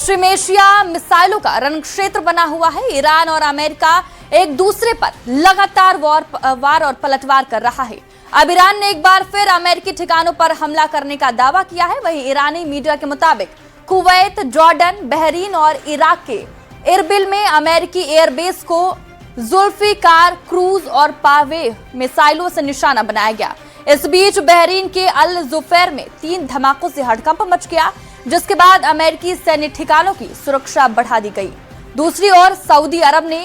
पश्चिम Asia मिसाइलों का रणक्षेत्र बना हुआ है। ईरान और अमेरिका एक दूसरे पर लगातार वार और पलटवार कर रहा है। अब ईरान ने एक बार फिर अमेरिकी ठिकानों पर हमला करने का दावा किया है। वहीं ईरानी मीडिया के मुताबिक कुवैत, जॉर्डन, बहरीन और इराक के इरबिल में अमेरिकी एयरबेस को जुल्फिकार, क्रूज और पावे मिसाइलों से निशाना बनाया गया। इस बीच बहरीन के अल जुफैर में 3 धमाकों से हड़कंप मच गया, जिसके बाद अमेरिकी सैन्य ठिकानों की सुरक्षा बढ़ा दी गई। दूसरी ओर सऊदी अरब ने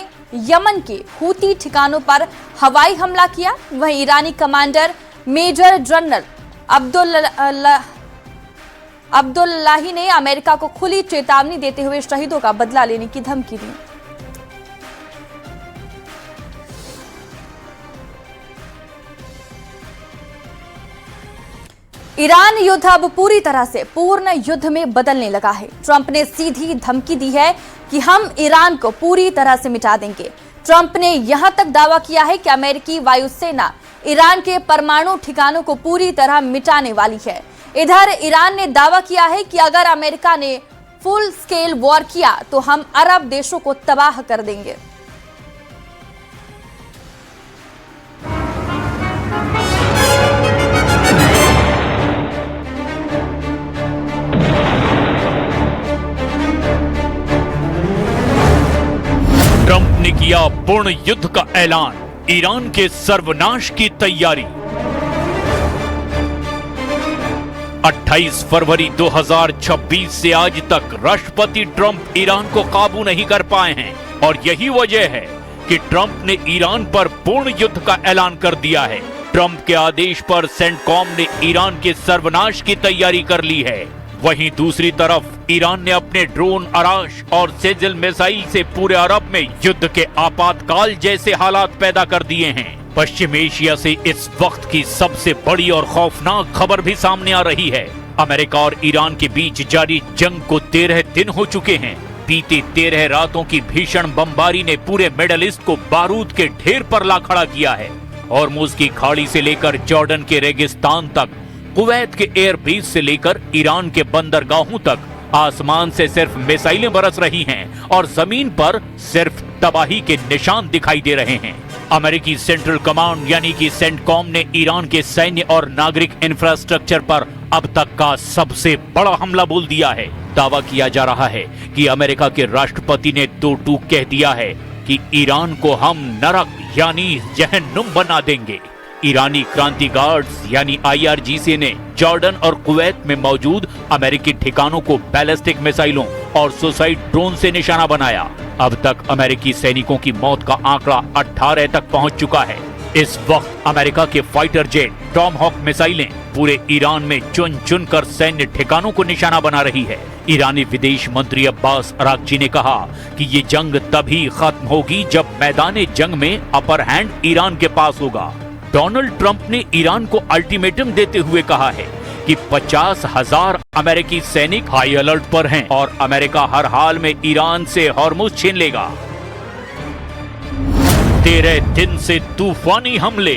यमन के हूती ठिकानों पर हवाई हमला किया। वहीं ईरानी कमांडर मेजर जनरल अब्दुल्लाही ने अमेरिका को खुली चेतावनी देते हुए शहीदों का बदला लेने की धमकी दी। ईरान युद्ध अब पूरी तरह से पूर्ण युद्ध में बदलने लगा है। ट्रंप ने सीधी धमकी दी है कि हम ईरान को पूरी तरह से मिटा देंगे। ट्रंप ने यहां तक दावा किया है कि अमेरिकी वायुसेना ईरान के परमाणु ठिकानों को पूरी तरह मिटाने वाली है। इधर ईरान ने दावा किया है कि अगर अमेरिका ने फुल स्केल वॉर किया तो हम अरब देशों को तबाह कर देंगे। ट्रंप ने किया पूर्ण युद्ध का ऐलान, ईरान के सर्वनाश की तैयारी। 28 फरवरी 2026 से आज तक राष्ट्रपति ट्रंप ईरान को काबू नहीं कर पाए हैं और यही वजह है कि ट्रंप ने ईरान पर पूर्ण युद्ध का ऐलान कर दिया है। ट्रंप के आदेश पर सेंटकॉम ने ईरान के सर्वनाश की तैयारी कर ली है। वहीं दूसरी तरफ ईरान ने अपने ड्रोन, अराश और सेजल मिसाइल से पूरे अरब में युद्ध के आपातकाल जैसे हालात पैदा कर दिए हैं। पश्चिम एशिया से इस वक्त की सबसे बड़ी और खौफनाक खबर भी सामने आ रही है। अमेरिका और ईरान के बीच जारी जंग को 13 दिन हो चुके हैं। बीती 13 रातों की भीषण बमबारी ने पूरे मिडल ईस्ट को बारूद के ढेर पर ला खड़ा किया है। हॉर्मुज की खाड़ी से लेकर जॉर्डन के रेगिस्तान तक, कुवैत के एयरबेस से लेकर ईरान के बंदरगाहों तक आसमान से सिर्फ मिसाइलें बरस रही हैं और जमीन पर सिर्फ तबाही के निशान दिखाई दे रहे हैं। अमेरिकी सेंट्रल कमांड यानी कि सेंटकॉम ने ईरान के सैन्य और नागरिक इंफ्रास्ट्रक्चर पर अब तक का सबसे बड़ा हमला बोल दिया है। दावा किया जा रहा है कि अमेरिका के राष्ट्रपति ने 2 टूक कह दिया है कि ईरान को हम नरक यानी जहन्नुम बना देंगे। ईरानी क्रांति गार्ड्स यानी IRGC ने जॉर्डन और कुवैत में मौजूद अमेरिकी ठिकानों को बैलिस्टिक मिसाइलों और सुसाइड ड्रोन से निशाना बनाया। अब तक अमेरिकी सैनिकों की मौत का आंकड़ा 18 तक पहुंच चुका है। इस वक्त अमेरिका के फाइटर जेट टॉमहॉक मिसाइलें पूरे ईरान में चुन चुन कर सैन्य ठिकानों को निशाना बना रही है। ईरानी विदेश मंत्री अब्बास अराक्ची ने कहा कि ये जंग तभी खत्म होगी जब मैदान जंग में अपर हैंड ईरान के पास होगा। डोनाल्ड ट्रंप ने ईरान को अल्टीमेटम देते हुए कहा है कि 50,000 अमेरिकी सैनिक हाई अलर्ट पर हैं और अमेरिका हर हाल में ईरान से हॉर्मुज छीन लेगा। 13 दिन से तूफानी हमले,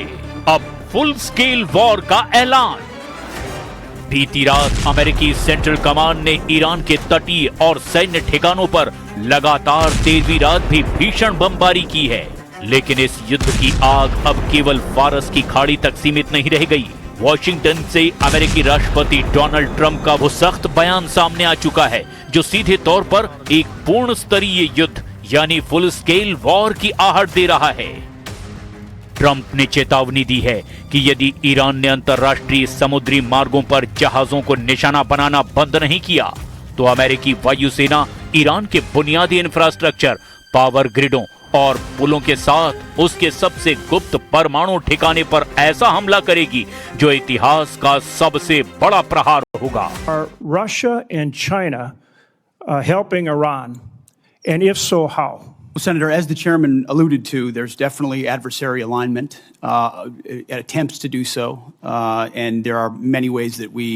अब फुल स्केल वॉर का ऐलान। बीती रात अमेरिकी सेंट्रल कमांड ने ईरान के तटीय और सैन्य ठिकानों पर लगातार 13वीं रात भी भीषण बमबारी की है। लेकिन इस युद्ध की आग अब केवल फारस की खाड़ी तक सीमित नहीं रह गई। वॉशिंगटन से अमेरिकी राष्ट्रपति डोनाल्ड ट्रंप का वो सख्त बयान सामने आ चुका है जो सीधे तौर पर एक पूर्ण स्तरीय युद्ध यानी फुल स्केल वॉर की आहट दे रहा है। ट्रंप ने चेतावनी दी है कि यदि ईरान ने अंतर्राष्ट्रीय समुद्री मार्गों पर जहाजों को निशाना बनाना बंद नहीं किया तो अमेरिकी वायुसेना ईरान के बुनियादी इंफ्रास्ट्रक्चर, पावर ग्रिडों और पुलों के साथ उसके सबसे गुप्त परमाणु ठिकाने पर ऐसा हमला करेगी जो इतिहास का सबसे बड़ा प्रहार होगा। Are Russia and China helping Iran, and if so, how? Well, Senator, as the chairman alluded to, there's definitely adversary alignment, attempts to do so, and there are many ways that we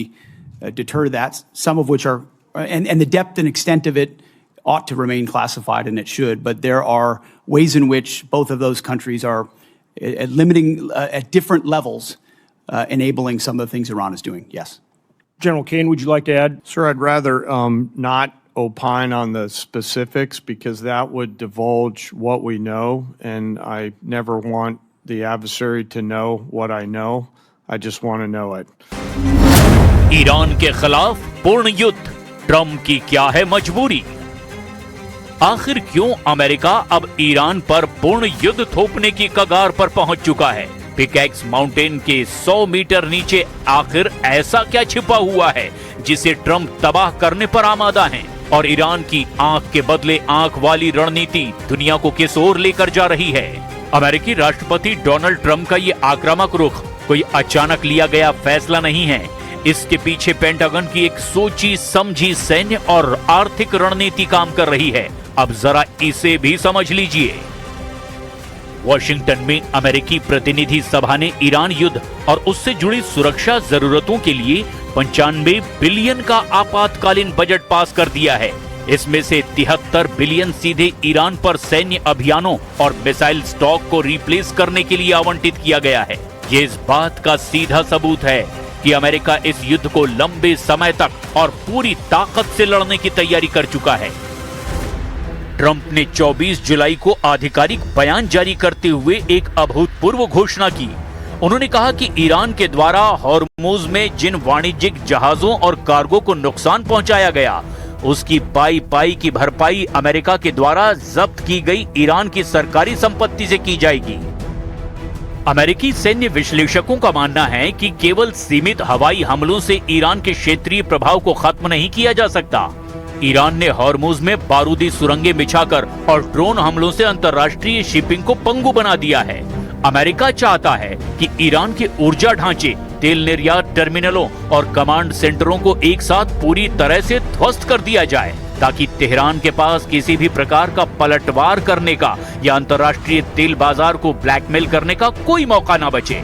deter that. Some of which are, and the depth and extent of it ought to remain classified, and it should. But there are ways in which both of those countries are limiting at different levels, enabling some of the things Iran is doing. Yes. General Kane, would you like to add? Sir, I'd rather not opine on the specifics because that would divulge what we know, and I never want the adversary to know what I know. I just want to know it. Iran के खिलाफ पूर्ण युद्ध, Trump की क्या है मजबूरी? आखिर क्यों अमेरिका अब ईरान पर पूर्ण युद्ध थोपने की कगार पर पहुंच चुका है? पिकैक्स माउंटेन के 100 मीटर नीचे आखिर ऐसा क्या छिपा हुआ है जिसे ट्रंप तबाह करने पर आमादा हैं? और ईरान की आंख के बदले आंख वाली रणनीति दुनिया को किस ओर लेकर जा रही है? अमेरिकी राष्ट्रपति डोनाल्ड ट्रंप का ये आक्रामक रुख कोई अचानक लिया गया फैसला नहीं है। इसके पीछे पेंटागन की एक सोची समझी सैन्य और आर्थिक रणनीति काम कर रही है। अब जरा इसे भी समझ लीजिए। वॉशिंगटन में अमेरिकी प्रतिनिधि सभा ने ईरान युद्ध और उससे जुड़ी सुरक्षा जरूरतों के लिए 95 बिलियन का आपातकालीन बजट पास कर दिया है। इसमें से 73 बिलियन सीधे ईरान पर सैन्य अभियानों और मिसाइल स्टॉक को रिप्लेस करने के लिए आवंटित किया गया है। ये इस बात का सीधा सबूत है कि अमेरिका इस युद्ध को लंबे समय तक और पूरी ताकत से लड़ने की तैयारी कर चुका है। ट्रंप ने 24 जुलाई को आधिकारिक बयान जारी करते हुए एक अभूतपूर्व घोषणा की। उन्होंने कहा कि ईरान के द्वारा हॉर्मुज में जिन वाणिज्यिक जहाजों और कार्गो को नुकसान पहुंचाया गया, उसकी पाई की भरपाई अमेरिका के द्वारा जब्त की गई ईरान की सरकारी संपत्ति से की जाएगी। अमेरिकी सैन्य विश्लेषकों का मानना है कि केवल सीमित हवाई हमलों से ईरान के क्षेत्रीय प्रभाव को खत्म नहीं किया जा सकता। ईरान ने हॉर्मुज में बारूदी सुरंगें बिछाकर और ड्रोन हमलों से अंतर्राष्ट्रीय शिपिंग को पंगु बना दिया है। अमेरिका चाहता है कि ईरान के ऊर्जा ढांचे, तेल निर्यात टर्मिनलों और कमांड सेंटरों को एक साथ पूरी तरह से ध्वस्त कर दिया जाए, ताकि तेहरान के पास किसी भी प्रकार का पलटवार करने का या अंतर्राष्ट्रीय तेल बाजार को ब्लैकमेल करने का कोई मौका ना बचे।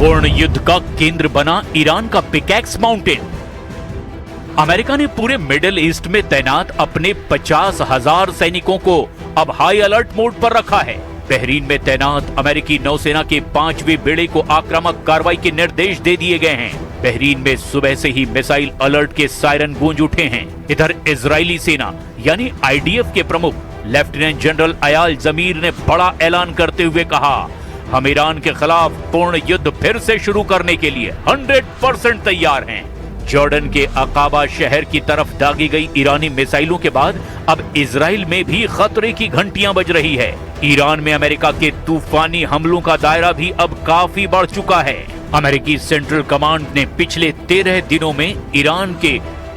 पूर्ण युद्ध का केंद्र बना ईरान का पिकैक्स माउंटेन। अमेरिका ने पूरे मिडिल ईस्ट में तैनात अपने 50,000 सैनिकों को अब हाई अलर्ट मोड पर रखा है। बहरीन में तैनात अमेरिकी नौसेना के 5वें बेड़े को आक्रामक कार्रवाई के निर्देश दे दिए गए हैं। बहरीन में सुबह से ही मिसाइल अलर्ट के सायरन गूंज उठे हैं। इधर इजरायली सेना यानी आईडीएफ के प्रमुख लेफ्टिनेंट जनरल अयाल जमीर ने बड़ा ऐलान करते हुए कहा, हम ईरान के खिलाफ पूर्ण युद्ध फिर से शुरू करने के लिए 100% तैयार हैं। जॉर्डन के अकाबा शहर की तरफ दागी गई ईरानी मिसाइलों के बाद अब इजराइल में भी खतरे की घंटियां बज रही है। ईरान में अमेरिका के तूफानी हमलों का दायरा भी अब काफी बढ़ चुका है। अमेरिकी सेंट्रल कमांड ने पिछले 13 दिनों में ईरान के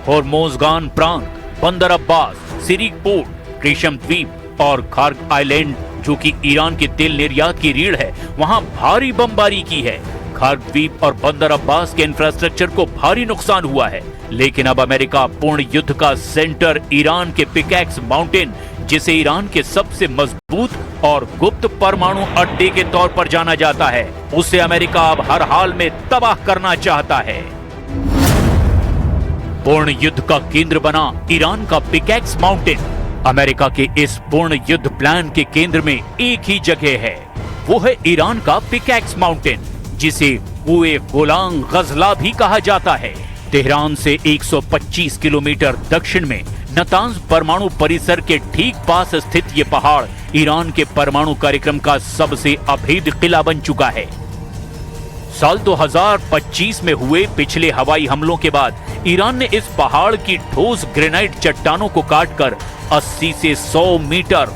होर्मोजगान प्रांत, बंदर अब्बास, सिरिक पोर्ट, क्रिशम द्वीप और खार्ग आइलैंड, जो कि ईरान के तेल निर्यात की रीढ़ है, वहां भारी बमबारी की है। खार्ग द्वीप और बंदर अब्बास के इंफ्रास्ट्रक्चर को भारी नुकसान हुआ है। लेकिन अब अमेरिका पूर्ण युद्ध का सेंटर ईरान के पिकैक्स माउंटेन, जिसे ईरान के सबसे मजबूत और गुप्त परमाणु अड्डे के तौर पर जाना जाता है, उसे अमेरिका अब हर हाल में तबाह करना चाहता है। पूर्ण युद्ध का केंद्र बना ईरान का पिकैक्स माउंटेन। अमेरिका के इस पूर्ण युद्ध प्लान के केंद्र में एक ही जगह है, वो है ईरान का पिकैक्स माउंटेन, जिसे कुए गोलान गजला भी कहा जाता है। तेहरान से 125 किलोमीटर दक्षिण में नतांज परमाणु परिसर के ठीक पास स्थित ये पहाड़ ईरान के परमाणु कार्यक्रम का सबसे अभेद किला बन चुका है। साल 2025 में हुए पिछले हवाई हमलों के बाद ईरान ने इस पहाड़ की ठोस ग्रेनाइट चट्टानों को काटकर 80 से 100 मीटर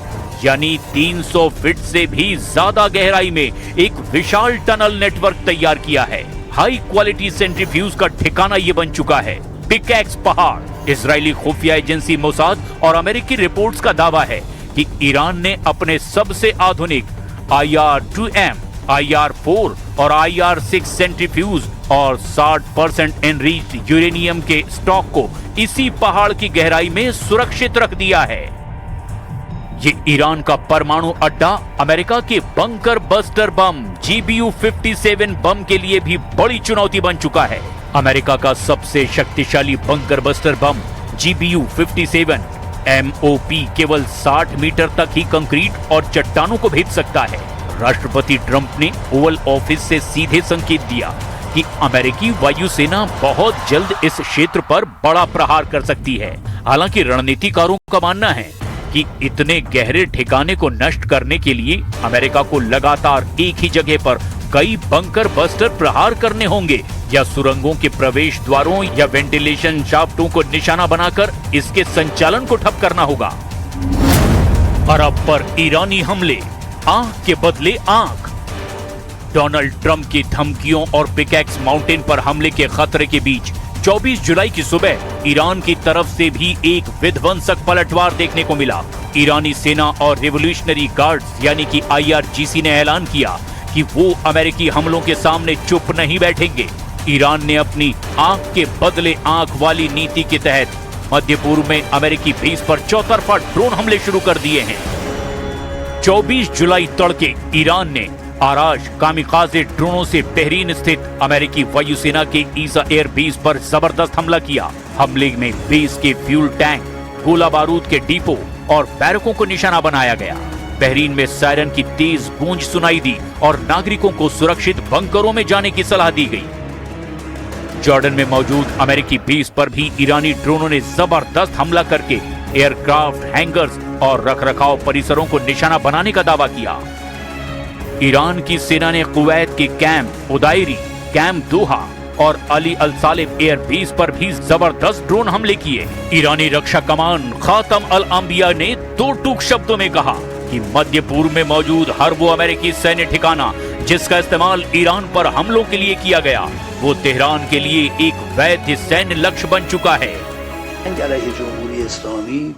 यानी 300 फीट से भी ज्यादा गहराई में एक विशाल टनल नेटवर्क तैयार किया है। हाई क्वालिटी सेंट्रीफ्यूज का ठिकाना ये बन चुका है पिकैक्स पहाड़। इजरायली खुफिया एजेंसी मोसाद और अमेरिकी रिपोर्ट्स का दावा है कि ईरान ने अपने सबसे आधुनिक IR-2M, IR-4 और IR-6 सेंट्रीफ्यूज और 60% एनरिच्ड यूरेनियम के स्टॉक को इसी पहाड़ की गहराई में सुरक्षित रख दिया है। ये ईरान का परमाणु अड्डा अमेरिका के बंकर बस्टर बम GBU-57 बम के लिए भी बड़ी चुनौती बन चुका है। अमेरिका का सबसे शक्तिशाली bunker buster bomb GBU-57 MOP केवल 60 मीटर तक ही कंक्रीट और चट्टानों को भेज सकता है। राष्ट्रपति ट्रंप ने ओवल ऑफिस से सीधे संकेत दिया कि अमेरिकी वायुसेना बहुत जल्द इस क्षेत्र पर बड़ा प्रहार कर सकती है। हालांकि रणनीतिकारों का मानना है कि इतने गहरे ठिकाने को नष्ट करने के लिए अमेरिका को लगातार एक ही जगह पर कई बंकर बस्टर प्रहार करने होंगे या सुरंगों के प्रवेश द्वारों या वेंटिलेशन शाफ्टों को निशाना बनाकर इसके संचालन को ठप करना होगा। अरब पर ईरानी हमले, आंख के बदले आंख। डोनाल्ड ट्रंप की धमकियों और पिकैक्स माउंटेन पर हमले के खतरे के बीच 24 जुलाई की सुबह ईरान की तरफ से भी एक विध्वंसक पलटवार देखने को मिला। ईरानी सेना और रिवोल्यूशनरी गार्ड्स यानी कि IRGC ने ऐलान किया कि वो अमेरिकी हमलों के सामने चुप नहीं बैठेंगे। ईरान ने अपनी आंख के बदले आंख वाली नीति के तहत मध्य पूर्व में अमेरिकी बेस पर चौतरफा ड्रोन हमले शुरू कर दिए हैं। 24 जुलाई तड़के ईरान ने आराश कामिकाजे ड्रोनों से बहरीन स्थित अमेरिकी वायुसेना के ईसा एयर बेस पर जबरदस्त हमला किया। हमले में बेस के फ्यूल टैंक, गोला बारूद के डिपो और बैरकों को निशाना बनाया गया। बहरीन में सायरन की तेज गूंज सुनाई दी और नागरिकों को सुरक्षित बंकरों में जाने की सलाह दी गई। जॉर्डन में मौजूद अमेरिकी बेस पर भी ईरानी ड्रोनों ने जबरदस्त हमला करके एयरक्राफ्ट हैंगर्स और रखरखाव परिसरों को निशाना बनाने का दावा किया। ईरान की सेना ने कुवैत के कैंप उदायरी, कैंप दोहा और अली अल सालिम एयर बेस पर भी जबरदस्त ड्रोन हमले किए। ईरानी रक्षा कमान खातम अल अंबिया ने दो टूक शब्दों में कहा कि मध्य पूर्व में मौजूद हर वो अमेरिकी सैन्य ठिकाना जिसका इस्तेमाल ईरान पर हमलों के लिए किया गया, वो तेहरान के लिए एक वैध सैन्य लक्ष्य बन चुका है। जमहूरी इस्लामी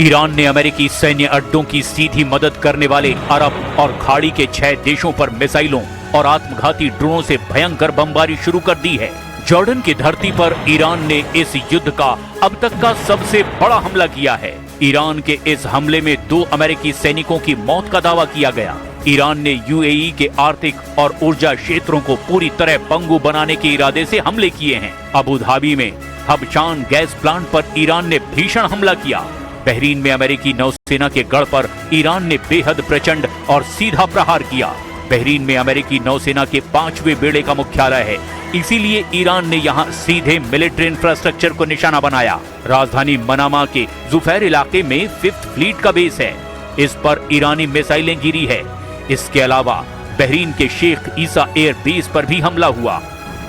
ईरान ने अमेरिकी सैन्य अड्डों की सीधी मदद करने वाले अरब और खाड़ी के 6 देशों पर मिसाइलों और आत्मघाती ड्रोनों से भयंकर बमबारी शुरू कर दी है। जॉर्डन की धरती पर ईरान ने इस युद्ध का अब तक का सबसे बड़ा हमला किया है। ईरान के इस हमले में 2 अमेरिकी सैनिकों की मौत का दावा किया गया। ईरान ने UAE के आर्थिक और ऊर्जा क्षेत्रों को पूरी तरह पंगु बनाने के इरादे से हमले किए हैं। अबू धाबी में हबशान गैस प्लांट पर ईरान ने भीषण हमला किया। बहरीन में अमेरिकी नौसेना के गढ़ पर ईरान ने बेहद प्रचंड और सीधा प्रहार किया। बहरीन में अमेरिकी नौसेना के 5वें बेड़े का मुख्यालय है, इसीलिए ईरान ने यहां सीधे मिलिट्री इंफ्रास्ट्रक्चर को निशाना बनाया। राजधानी मनामा के जुफैर इलाके में 5th फ्लीट का बेस है, इस पर ईरानी मिसाइलें गिरी है। इसके अलावा बहरीन के शेख ईसा एयर बेस पर भी हमला हुआ।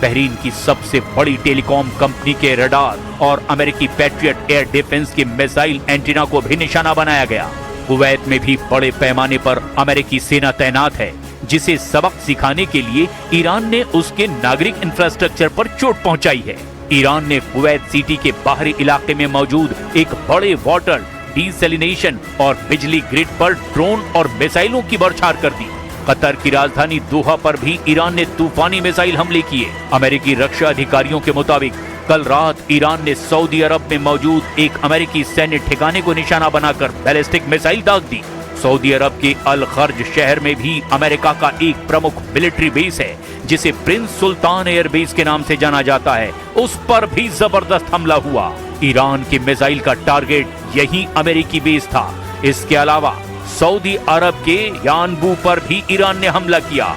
बहरीन की सबसे बड़ी टेलीकॉम कंपनी के रडार और अमेरिकी पैट्रियट एयर डिफेंस के मिसाइल एंटीना को भी निशाना बनाया गया। कुवैत में भी बड़े पैमाने पर अमेरिकी सेना तैनात है, जिसे सबक सिखाने के लिए ईरान ने उसके नागरिक इंफ्रास्ट्रक्चर पर चोट पहुंचाई है। ईरान ने कुवैत सिटी के बाहरी इलाके में मौजूद एक बड़े वाटर डिसैलिनेशन और बिजली ग्रिड पर ड्रोन और मिसाइलों की बौछार कर दी। कतर की राजधानी दोहा पर भी ईरान ने तूफानी मिसाइल हमले किए। अमेरिकी रक्षा अधिकारियों के मुताबिक कल रात ईरान ने सऊदी अरब में मौजूद एक अमेरिकी सैन्य ठिकाने को निशाना बनाकर बैलिस्टिक मिसाइल दाग दी। सऊदी अरब के अल खर्ज शहर में भी अमेरिका का एक प्रमुख मिलिट्री बेस है, जिसे प्रिंस सुल्तान एयर बेस के नाम से जाना जाता है, उस पर भी जबरदस्त हमला हुआ। ईरान के मिसाइल का टारगेट यही अमेरिकी बेस था। इसके अलावा सऊदी अरब के यानबू पर भी ईरान ने हमला किया।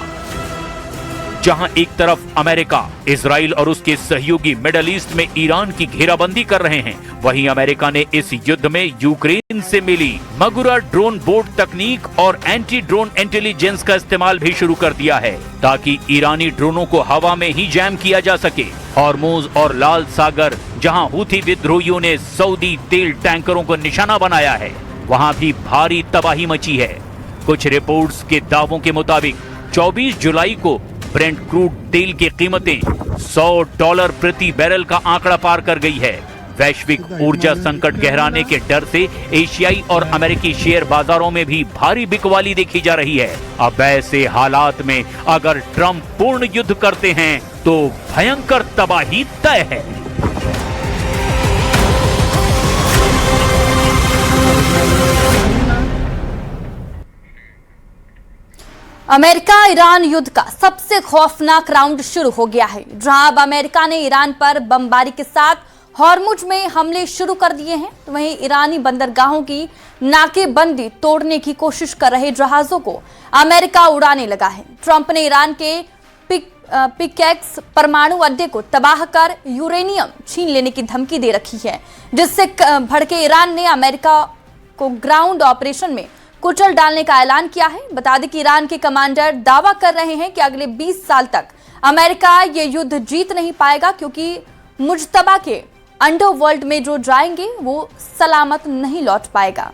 जहां एक तरफ अमेरिका, इजराइल और उसके सहयोगी मिडल ईस्ट में ईरान की घेराबंदी कर रहे हैं, वहीं अमेरिका ने इस युद्ध में यूक्रेन से मिली मगुरा ड्रोन बोट तकनीक और एंटी ड्रोन इंटेलिजेंस का इस्तेमाल भी शुरू कर दिया है, ताकि ईरानी ड्रोनों को हवा में ही जैम किया जा सके। हॉर्मुज और लाल सागर, जहां हूथी विद्रोहियों ने सऊदी तेल टैंकरों को निशाना बनाया है, वहां भी भारी तबाही मची है। कुछ रिपोर्ट्स के दावों के मुताबिक 24 जुलाई को ब्रेंट क्रूड तेल की कीमतें $100 प्रति बैरल का आंकड़ा पार कर गई है। वैश्विक ऊर्जा संकट गहराने के डर से एशियाई और अमेरिकी शेयर बाजारों में भी भारी बिकवाली देखी जा रही है। अब ऐसे हालात में अगर ट्रंप पूर्ण युद्ध करते हैं तो भयंकर तबाही तय है। अमेरिका ईरान युद्ध का सबसे खौफनाक राउंड शुरू हो गया है, जहां अब अमेरिका ने ईरान पर बमबारी के साथ हॉर्मुज में हमले शुरू कर दिए हैं, तो वहीं ईरानी बंदरगाहों की नाकेबंदी तोड़ने की कोशिश कर रहे जहाजों को अमेरिका उड़ाने लगा है। ट्रंप ने ईरान के पिकेक्स परमाणु अड्डे को तबाह कर यूरेनियम छीन लेने की धमकी दे रखी है, जिससे भड़के ईरान ने अमेरिका को ग्राउंड ऑपरेशन में कुचल डालने का ऐलान किया है। बता दें कि ईरान के कमांडर दावा कर रहे हैं कि अगले 20 साल तक अमेरिका ये युद्ध जीत नहीं पाएगा, क्योंकि मुज्तबा के अंडरवर्ल्ड में जो जाएंगे वो सलामत नहीं लौट पाएगा।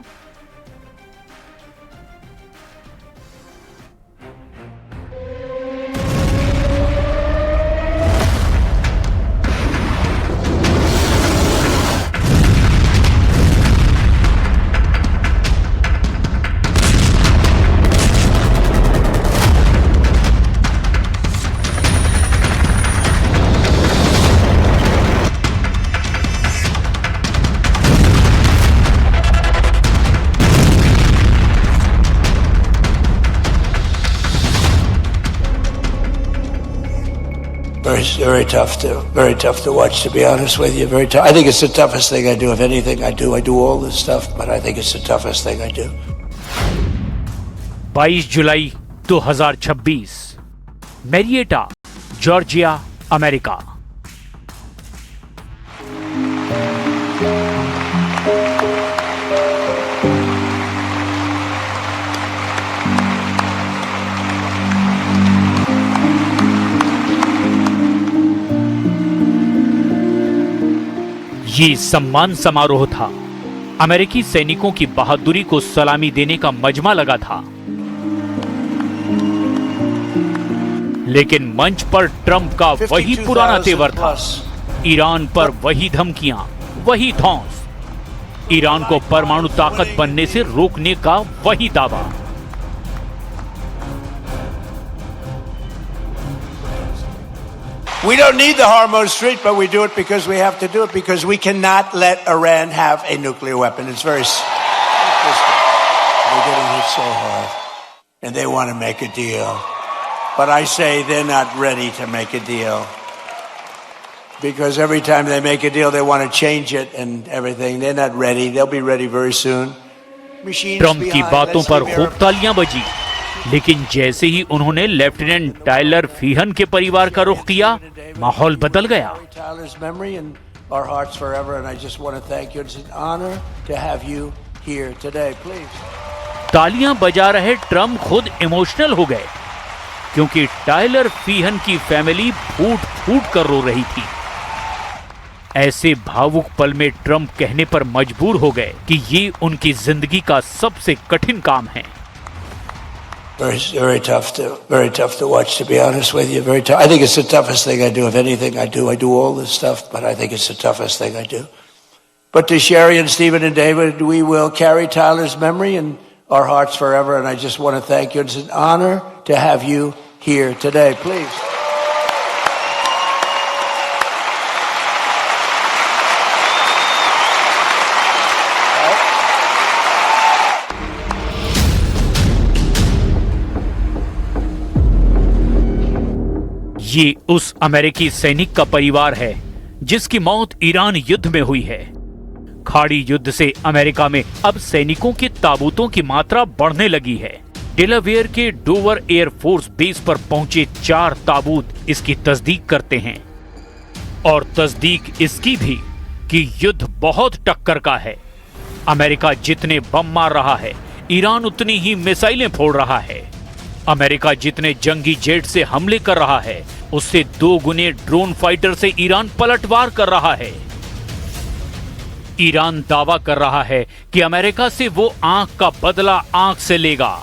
Very tough to watch, to be honest with you. Very tough. I think it's the toughest thing I do. If anything I do all this stuff, but I think it's the toughest thing I do. 22 जुलाई 2026, Marietta, Georgia, America. ये सम्मान समारोह था। अमेरिकी सैनिकों की बहादुरी को सलामी देने का मजमा लगा था, लेकिन मंच पर ट्रंप का वही पुराना तेवर था। ईरान पर वही धमकियां, वही धौंस, ईरान को परमाणु ताकत बनने से रोकने का वही दावा। We don't need the Hormuz Strait, but we do it because we have to do it, because we cannot let Iran have a nuclear weapon. It's very simple. They're getting hit so hard, and they want to make a deal. But I say they're not ready to make a deal, because every time they make a deal, they want to change it and everything. They're not ready. They'll be ready very soon. Trump की बातों पर खूब तालियां बजी, लेकिन जैसे ही उन्होंने lieutenant Tyler फीहन के परिवार का रुख किया, माहौल बदल गया। तालियां बजा रहे ट्रंप खुद इमोशनल हो गए, क्योंकि टायलर फीहन की फैमिली फूट फूट कर रो रही थी। ऐसे भावुक पल में ट्रंप कहने पर मजबूर हो गए कि ये उनकी जिंदगी का सबसे कठिन काम है। Very tough to watch, to be honest with you. Very tough. I think it's the toughest thing I do. If anything I do all this stuff, but I think it's the toughest thing I do. But to Sherry and Stephen and David, we will carry Tyler's memory in our hearts forever. And I just want to thank you. It's an honor to have you here today. Please. ये उस अमेरिकी सैनिक का परिवार है जिसकी मौत Iran युद्ध में हुई है। खाड़ी युद्ध से अमेरिका में अब सैनिकों के ताबूतों की मात्रा बढ़ने लगी है। डेलावेयर के डोवर एयरफोर्स बेस पर पहुंचे 4 ताबूत इसकी तस्दीक करते हैं, और तस्दीक इसकी भी कि युद्ध बहुत टक्कर का है। अमेरिका जितने बम मार रहा है, ईरान उतनी ही मिसाइलें फोड़ रहा है। अमेरिका जितने जंगी जेट से हमले कर रहा है, उससे 2 गुने ड्रोन फाइटर से ईरान पलटवार कर रहा है। ईरान दावा कर रहा है कि अमेरिका से वो आंख का बदला आंख से लेगा।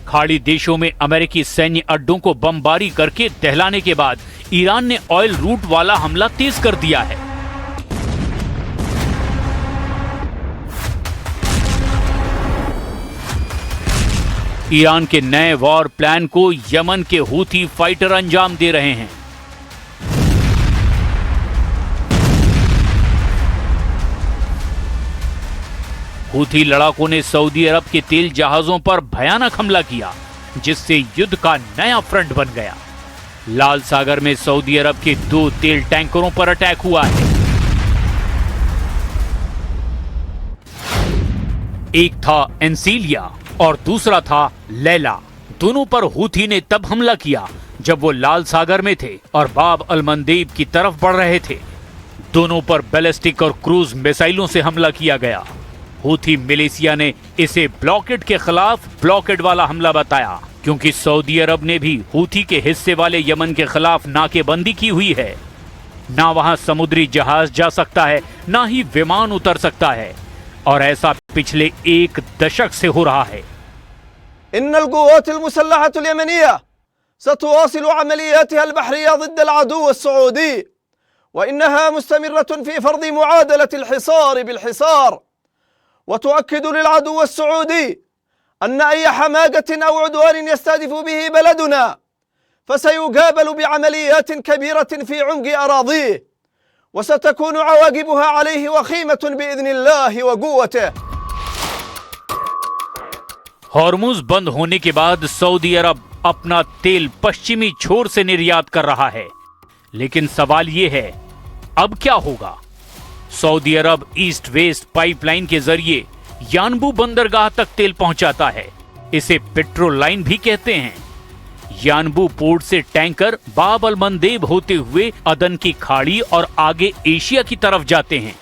खाड़ी देशों में अमेरिकी सैन्य अड्डों को बमबारी करके दहलाने के बाद ईरान ने ऑयल रूट वाला हमला तेज कर दिया है। ईरान के नए वॉर प्लान को यमन के हूथी फाइटर अंजाम दे रहे हैं। हूथी लड़ाकों ने सऊदी अरब के तेल जहाजों पर भयानक हमला किया, जिससे युद्ध का नया फ्रंट बन गया। लाल सागर में सऊदी अरब के 2 तेल टैंकरों पर अटैक हुआ है। एक था एंसीलिया और दूसरा था लैला। दोनों पर हूथी ने तब हमला किया जब वो लाल सागर में थे और बाब अल मंदेब की तरफ बढ़ रहे थे। दोनों पर बैलिस्टिक और क्रूज मिसाइलों से हमला किया गया। हूथी मिलिशिया ने इसे ब्लॉकेड के खिलाफ ब्लॉकेड वाला हमला बताया, क्योंकि सऊदी अरब ने भी हूथी के हिस्से वाले यमन के खिलाफ नाकेबंदी की हुई है। ना वहां समुद्री जहाज जा सकता है, ना ही विमान उतर सकता है, और ऐसा पिछले 1 दशक से हो रहा है। इन्नल क़ुव्वातिल मुसल्लहतुल यमनिया सतुवासिलु अमलियातिहा अल-बहरिया ज़िद्द अल-अदुव्व अस-सऊदी व इन्नहा मुस्तमिर्रतुन फ़ी फ़र्द मुआदलतिल हिसार बिल-हिसार व तुअक्किदु लिल-अदुव्व अस-सऊदी अन्न अय्य हमाक़तिन औ उद्वान यस्तहदिफ़ु बिही बलदुना फसयुक़ाबलु बिअमलियातिन कबीरतिन फ़ी उम्क़ि अराज़ीह व सतकूनु अवाक़िबुहा अलैहि वख़ीमतुन बिइज़्निल्लाहि व क़ुव्वतिह। हॉर्मुज़ बंद होने के बाद सऊदी अरब अपना तेल पश्चिमी छोर से निर्यात कर रहा है, लेकिन सवाल यह है अब क्या होगा। सऊदी अरब ईस्ट वेस्ट पाइपलाइन के जरिए यानबू बंदरगाह तक तेल पहुंचाता है। इसे पेट्रोल लाइन भी कहते हैं। यानबू पोर्ट से टैंकर बाब अल मंदेब होते हुए अदन की खाड़ी और आगे एशिया की तरफ जाते हैं।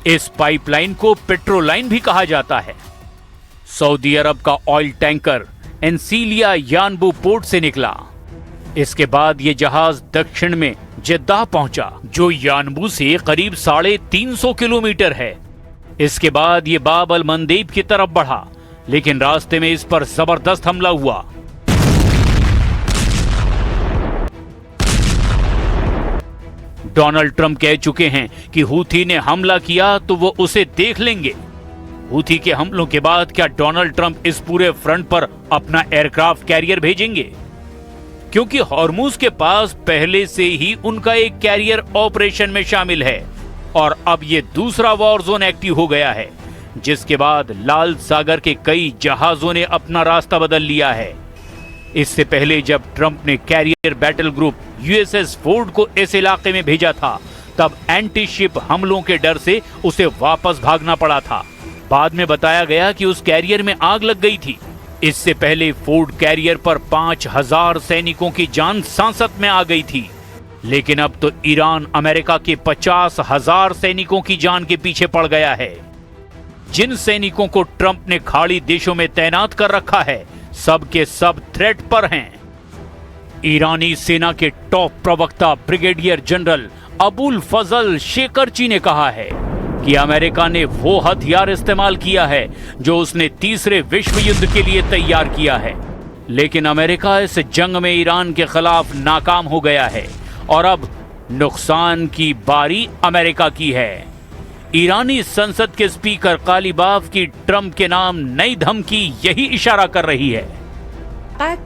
इस पाइपलाइन को पेट्रोल लाइन भी कहा जाता है। सऊदी अरब का ऑयल टैंकर एंसीलिया यानबू पोर्ट से निकला। इसके बाद यह जहाज दक्षिण में जेद्दाह पहुंचा, जो यानबू से करीब 350 किलोमीटर है। इसके बाद यह बाब अल मंदेब की तरफ बढ़ा, लेकिन रास्ते में इस पर जबरदस्त हमला हुआ। डोनाल्ड ट्रंप कह चुके हैं कि हूथी ने हमला किया तो वो उसे देख लेंगे। हूथी के हमलों के बाद क्या डोनाल्ड ट्रंप इस पूरे फ्रंट पर अपना एयरक्राफ्ट कैरियर भेजेंगे? क्योंकि हॉर्मुज़ के पास पहले से ही उनका एक कैरियर ऑपरेशन में शामिल है, और अब ये दूसरा वॉर जोन एक्टिव हो गया है, जिसके बाद लाल सागर के कई जहाजों ने अपना रास्ता बदल लिया है। इससे पहले जब ट्रंप ने carrier battle group USS Ford को इस इलाके में भेजा था, तब एंटी शिप हमलों के डर से उसे वापस भागना पड़ा था। बाद में बताया गया कि उस कैरियर में आग लग गई थी। इससे पहले फोर्ड कैरियर पर 5000 सैनिकों की जान सांसत में आ गई थी, लेकिन अब तो ईरान अमेरिका के 50,000 सैनिकों की जान के पीछे पड़ गया है। जिन सैनिकों को ट्रंप ने खाड़ी देशों में तैनात कर रखा है, सब के सब थ्रेट पर हैं। ईरानी सेना के टॉप प्रवक्ता ब्रिगेडियर जनरल अबुल फजल शेकरची ने कहा है कि अमेरिका ने वो हथियार इस्तेमाल किया है जो उसने तीसरे विश्व युद्ध के लिए तैयार किया है, लेकिन अमेरिका इस जंग में ईरान के खिलाफ नाकाम हो गया है और अब नुकसान की बारी अमेरिका की है। ईरानी संसद के स्पीकर कालीबाफ की ट्रंप के नाम नई धमकी यही इशारा कर रही है।